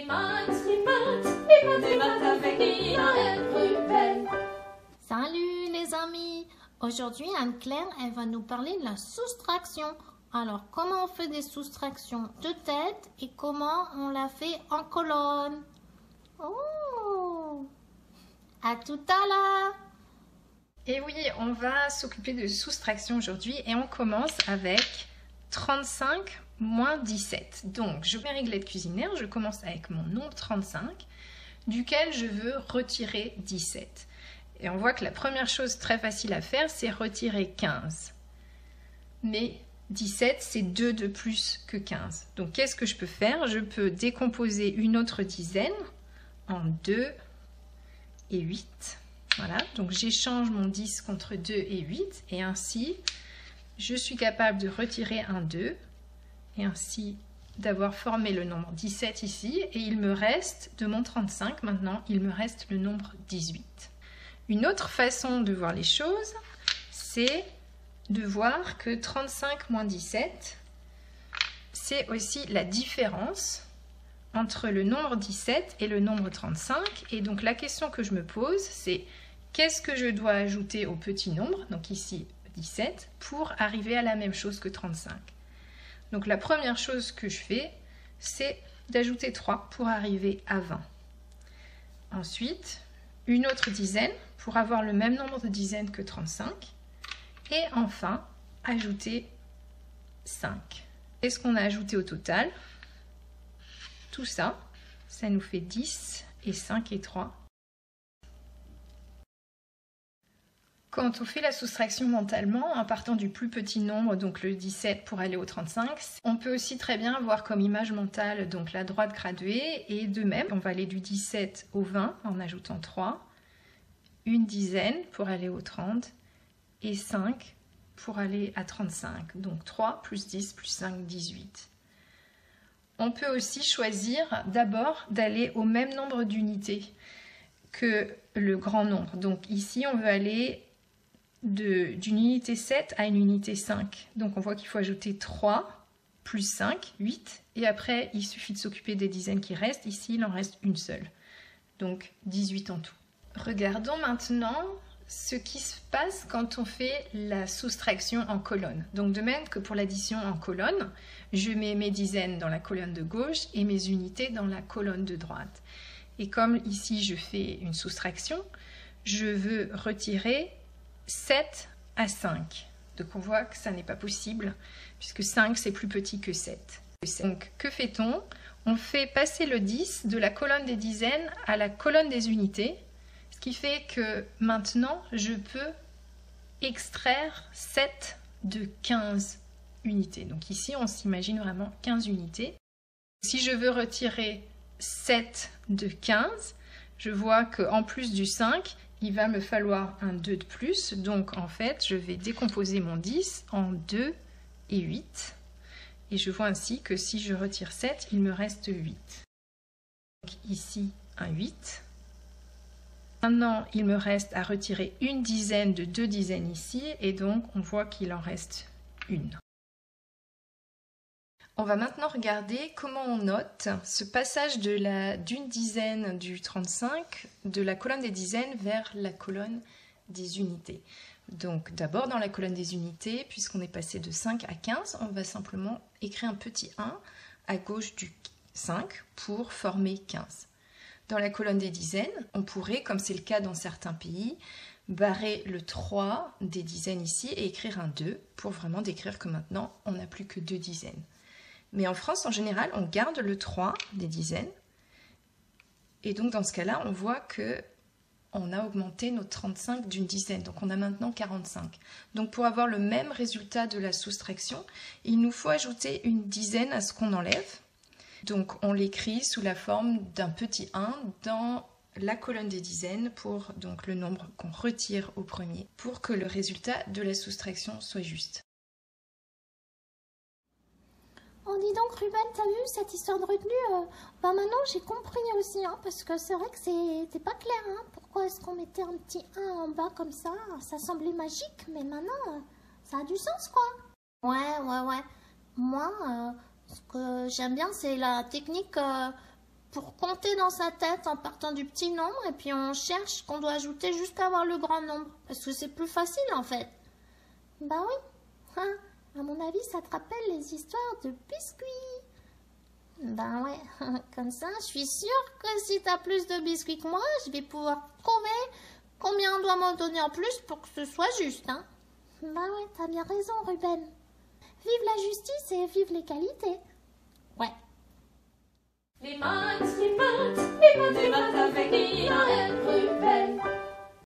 Des maths avec Ina et Ruben. Salut les amis! Aujourd'hui Anne-Claire, elle va nous parler de la soustraction. Alors, comment on fait des soustractions de tête et comment on la fait en colonne? Oh! À tout à l'heure! Et oui, on va s'occuper de soustraction aujourd'hui et on commence avec 35 moins 17. Donc, je mets régler de cuisinière, je commence avec mon nombre 35, duquel je veux retirer 17. Et on voit que la première chose très facile à faire, c'est retirer 15. Mais 17, c'est 2 de plus que 15. Donc, qu'est-ce que je peux faire? Je peux décomposer une autre dizaine en 2 et 8. Voilà, donc j'échange mon 10 contre 2 et 8. Et ainsi, je suis capable de retirer un 2. Et ainsi, d'avoir formé le nombre 17 ici. Et il me reste, de mon 35, maintenant, il me reste le nombre 18. Une autre façon de voir les choses, c'est de voir que 35 moins 17, c'est aussi la différence entre le nombre 17 et le nombre 35. Et donc la question que je me pose, c'est qu'est-ce que je dois ajouter au petit nombre, donc ici 17, pour arriver à la même chose que 35. Donc la première chose que je fais, c'est d'ajouter 3 pour arriver à 20. Ensuite, une autre dizaine pour avoir le même nombre de dizaines que 35. Et enfin, ajouter 5. Qu'est-ce qu'on a ajouté au total? Tout ça, ça nous fait 10 et 5 et 3. Quand on fait la soustraction mentalement, en partant du plus petit nombre, donc le 17 pour aller au 35, on peut aussi très bien avoir comme image mentale donc la droite graduée, et de même, on va aller du 17 au 20 en ajoutant 3, une dizaine pour aller au 30, et 5 pour aller à 35. Donc 3 plus 10 plus 5, 18. On peut aussi choisir d'abord d'aller au même nombre d'unités que le grand nombre. Donc ici, on veut aller d'une unité 7 à une unité 5. Donc on voit qu'il faut ajouter 3 plus 5, 8. Et après, il suffit de s'occuper des dizaines qui restent. Ici, il en reste une seule. Donc 18 en tout. Regardons maintenant ce qui se passe quand on fait la soustraction en colonne. Donc de même que pour l'addition en colonne, je mets mes dizaines dans la colonne de gauche et mes unités dans la colonne de droite. Et comme ici je fais une soustraction, je veux retirer 7 à 5. Donc on voit que ça n'est pas possible puisque 5 c'est plus petit que 7. Donc que fait-on? On fait passer le 10 de la colonne des dizaines à la colonne des unités. Ce qui fait que maintenant, je peux extraire 7 de 15 unités. Donc ici, on s'imagine vraiment 15 unités. Si je veux retirer 7 de 15, je vois qu'en plus du 5, il va me falloir un 2 de plus. Donc en fait, je vais décomposer mon 10 en 2 et 8. Et je vois ainsi que si je retire 7, il me reste 8. Donc ici, un 8. Maintenant, il me reste à retirer une dizaine de 2 dizaines ici, et donc on voit qu'il en reste une. On va maintenant regarder comment on note ce passage d'une dizaine du 35, de la colonne des dizaines vers la colonne des unités. Donc d'abord dans la colonne des unités, puisqu'on est passé de 5 à 15, on va simplement écrire un petit 1 à gauche du 5 pour former 15. Dans la colonne des dizaines, on pourrait, comme c'est le cas dans certains pays, barrer le 3 des dizaines ici et écrire un 2 pour vraiment décrire que maintenant, on n'a plus que 2 dizaines. Mais en France, en général, on garde le 3 des dizaines. Et donc, dans ce cas-là, on voit que on a augmenté notre 35 d'une dizaine. Donc, on a maintenant 45. Donc, pour avoir le même résultat de la soustraction, il nous faut ajouter une dizaine à ce qu'on enlève. Donc on l'écrit sous la forme d'un petit 1 dans la colonne des dizaines pour donc le nombre qu'on retire au premier pour que le résultat de la soustraction soit juste. Oh dis donc Ruben, t'as vu cette histoire de retenue? Maintenant j'ai compris aussi, hein, parce que c'est vrai que c'est pas clair. Hein, pourquoi est-ce qu'on mettait un petit 1 en bas comme ça? Ça semblait magique, mais maintenant ça a du sens quoi. Ouais. Moi, ce que j'aime bien, c'est la technique pour compter dans sa tête en partant du petit nombre et puis on cherche qu'on doit ajouter jusqu'à avoir le grand nombre. Parce que c'est plus facile en fait. Bah oui. Hein, à mon avis, ça te rappelle les histoires de biscuits. Ben ouais, comme ça, je suis sûre que si t'as plus de biscuits que moi, je vais pouvoir trouver combien on doit m'en donner en plus pour que ce soit juste, hein. Ben ouais, t'as bien raison, Ruben. Vive la justice et vive l'égalité. Ouais. Les maths avec Ina et Ruben.